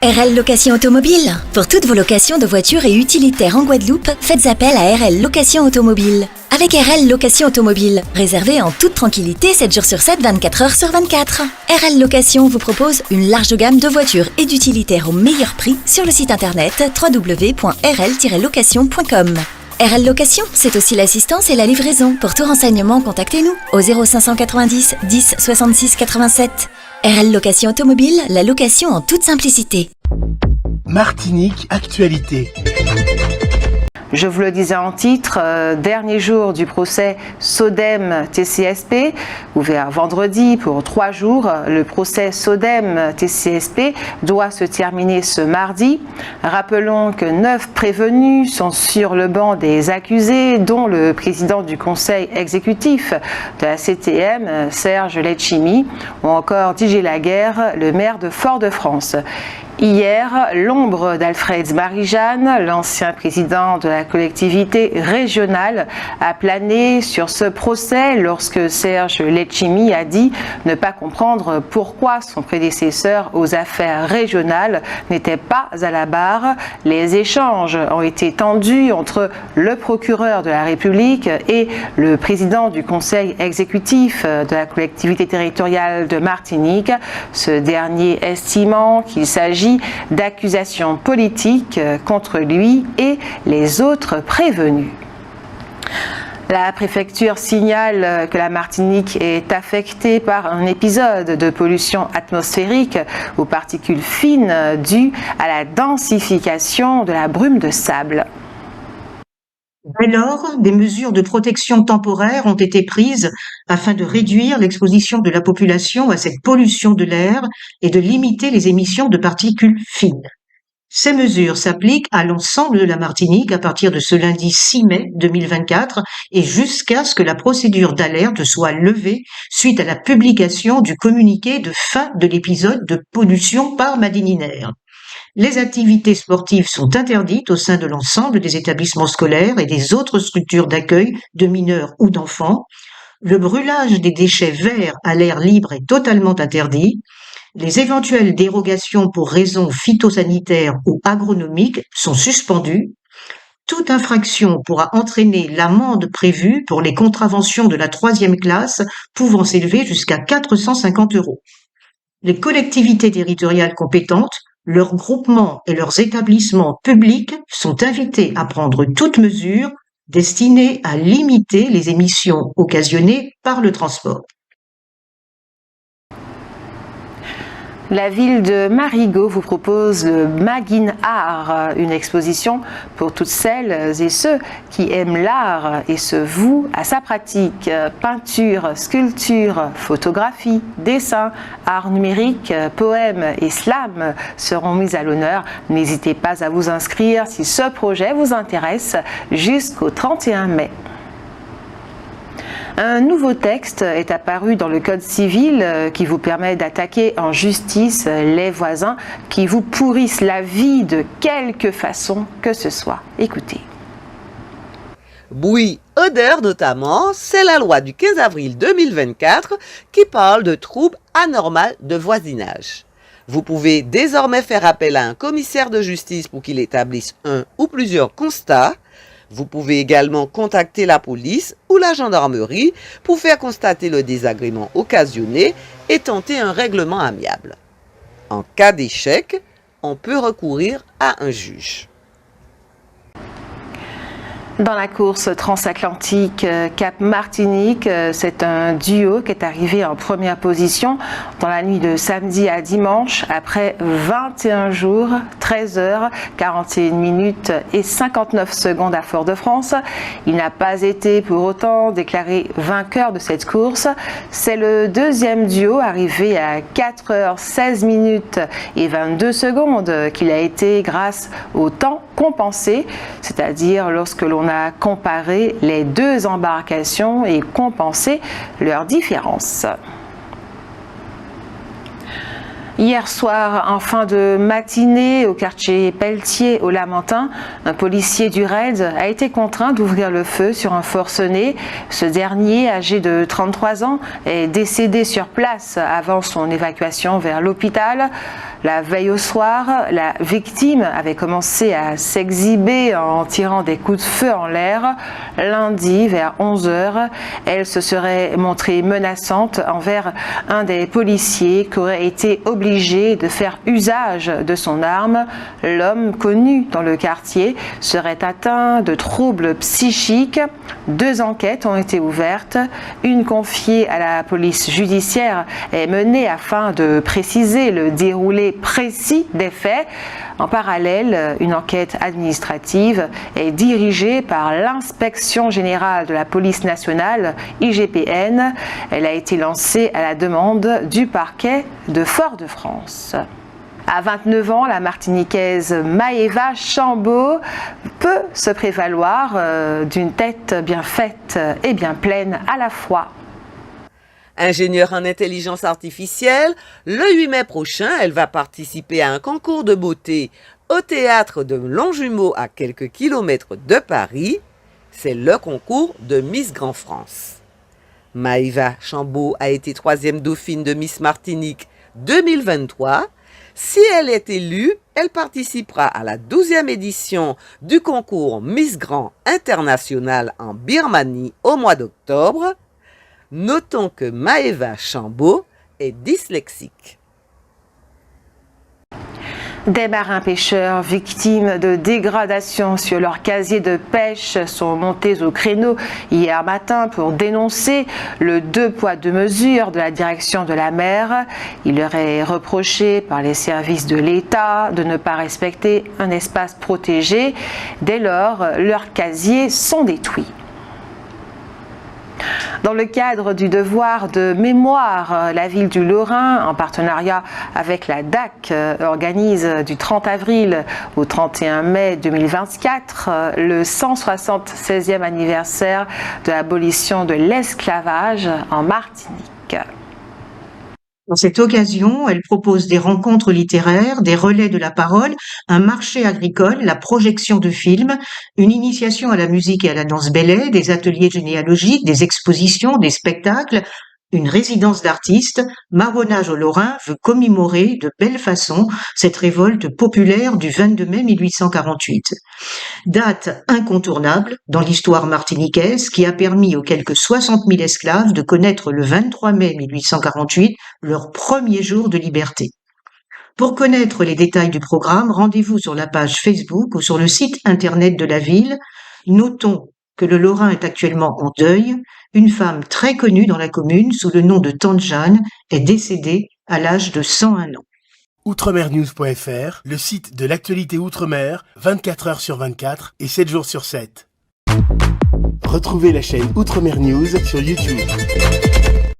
RL Location Automobile. Pour toutes vos locations de voitures et utilitaires en Guadeloupe, faites appel à RL Location Automobile. Avec RL Location Automobile, réservez en toute tranquillité 7 jours sur 7, 24 heures sur 24. RL Location vous propose une large gamme de voitures et d'utilitaires au meilleur prix sur le site internet www.rl-location.com. RL Location, c'est aussi l'assistance et la livraison. Pour tout renseignement, contactez-nous au 0590 10 66 87. RL Location Automobile, la location en toute simplicité. Martinique Actualité. Je vous le disais en titre, dernier jour du procès SODEM-TCSP, ouvert vendredi pour 3 jours. Le procès SODEM-TCSP doit se terminer ce mardi. Rappelons que 9 prévenus sont sur le banc des accusés, dont le président du conseil exécutif de la CTM, Serge Letchimy, ou encore Didier Laguerre, le maire de Fort-de-France. Hier, l'ombre d'Alfred Marie-Jeanne, l'ancien président de la collectivité régionale, a plané sur ce procès lorsque Serge Letchimy a dit ne pas comprendre pourquoi son prédécesseur aux affaires régionales n'était pas à la barre. Les échanges ont été tendus entre le procureur de la République et le président du conseil exécutif de la collectivité territoriale de Martinique, ce dernier estimant qu'il s'agit d'accusations politiques contre lui et les autres prévenus. La préfecture signale que la Martinique est affectée par un épisode de pollution atmosphérique aux particules fines due à la densification de la brume de sable. Dès lors, des mesures de protection temporaire ont été prises afin de réduire l'exposition de la population à cette pollution de l'air et de limiter les émissions de particules fines. Ces mesures s'appliquent à l'ensemble de la Martinique à partir de ce lundi 6 mai 2024 et jusqu'à ce que la procédure d'alerte soit levée suite à la publication du communiqué de fin de l'épisode de pollution par madininaire. Les activités sportives sont interdites au sein de l'ensemble des établissements scolaires et des autres structures d'accueil de mineurs ou d'enfants. Le brûlage des déchets verts à l'air libre est totalement interdit. Les éventuelles dérogations pour raisons phytosanitaires ou agronomiques sont suspendues. Toute infraction pourra entraîner l'amende prévue pour les contraventions de la 3e classe pouvant s'élever jusqu'à 450 €. Les collectivités territoriales compétentes, leurs groupements et leurs établissements publics sont invités à prendre toute mesure destinée à limiter les émissions occasionnées par le transport. La ville de Marigot vous propose le Magin Art, une exposition pour toutes celles et ceux qui aiment l'art et se vouent à sa pratique. Peinture, sculpture, photographie, dessin, art numérique, poèmes et slam seront mis à l'honneur. N'hésitez pas à vous inscrire si ce projet vous intéresse jusqu'au 31 mai. Un nouveau texte est apparu dans le Code civil qui vous permet d'attaquer en justice les voisins qui vous pourrissent la vie de quelque façon que ce soit. Écoutez. Bruit, odeur notamment, c'est la loi du 15 avril 2024 qui parle de troubles anormaux de voisinage. Vous pouvez désormais faire appel à un commissaire de justice pour qu'il établisse un ou plusieurs constats. Vous pouvez également contacter la police ou la gendarmerie pour faire constater le désagrément occasionné et tenter un règlement amiable. En cas d'échec, on peut recourir à un juge. Dans la course transatlantique Cap-Martinique, c'est un duo qui est arrivé en première position dans la nuit de samedi à dimanche après 21 jours, 13 heures, 41 minutes et 59 secondes à Fort-de-France. Il n'a pas été pour autant déclaré vainqueur de cette course. C'est le deuxième duo arrivé à 4 heures 16 minutes et 22 secondes qu'il a été grâce au temps compensé, c'est-à-dire lorsque l'on a comparé les deux embarcations et compensé leurs différences. Hier soir, en fin de matinée, au quartier Pelletier, au Lamentin, un policier du RAID a été contraint d'ouvrir le feu sur un forcené. Ce dernier, âgé de 33 ans, est décédé sur place avant son évacuation vers l'hôpital. La veille au soir, la victime avait commencé à s'exhiber en tirant des coups de feu en l'air. Lundi, vers 11h, elle se serait montrée menaçante envers un des policiers qui aurait été obligé de faire usage de son arme. L'homme, connu dans le quartier, serait atteint de troubles psychiques. 2 enquêtes ont été ouvertes. Une confiée à la police judiciaire est menée afin de préciser le déroulé précis des faits. En parallèle, une enquête administrative est dirigée par l'Inspection générale de la police nationale, IGPN. Elle a été lancée à la demande du parquet de Fort-de-France. À 29 ans, la Martiniquaise Maëva Chambaud peut se prévaloir d'une tête bien faite et bien pleine à la fois. Ingénieure en intelligence artificielle, le 8 mai prochain, elle va participer à un concours de beauté au théâtre de Longjumeau à quelques kilomètres de Paris. C'est le concours de Miss Grand France. Maëva Chambaud a été 3e dauphine de Miss Martinique 2023. Si elle est élue, elle participera à la 12e édition du concours Miss Grand International en Birmanie au mois d'octobre. Notons que Maëva Chambaud est dyslexique. Des marins-pêcheurs victimes de dégradations sur leur casier de pêche sont montés au créneau hier matin pour dénoncer le 2 poids 2 mesures de la direction de la mer. Il leur est reproché par les services de l'État de ne pas respecter un espace protégé. Dès lors, leurs casiers sont détruits. Dans le cadre du devoir de mémoire, la ville du Lorrain, en partenariat avec la DAC, organise du 30 avril au 31 mai 2024 le 176e anniversaire de l'abolition de l'esclavage en Martinique. Dans cette occasion, elle propose des rencontres littéraires, des relais de la parole, un marché agricole, la projection de films, une initiation à la musique et à la danse bélé, des ateliers généalogiques, des expositions, des spectacles, une résidence d'artistes. Marronnage au Lorrain veut commémorer de belle façon cette révolte populaire du 22 mai 1848. Date incontournable dans l'histoire martiniquaise qui a permis aux quelques 60 000 esclaves de connaître le 23 mai 1848 leur premier jour de liberté. Pour connaître les détails du programme, rendez-vous sur la page Facebook ou sur le site internet de la ville. Notons que le Lorrain est actuellement en deuil. Une femme très connue dans la commune sous le nom de Tante Jeanne est décédée à l'âge de 101 ans. Outremernews.fr, le site de l'actualité Outre-mer, 24 heures sur 24 et 7 jours sur 7. Retrouvez la chaîne Outremer News sur YouTube.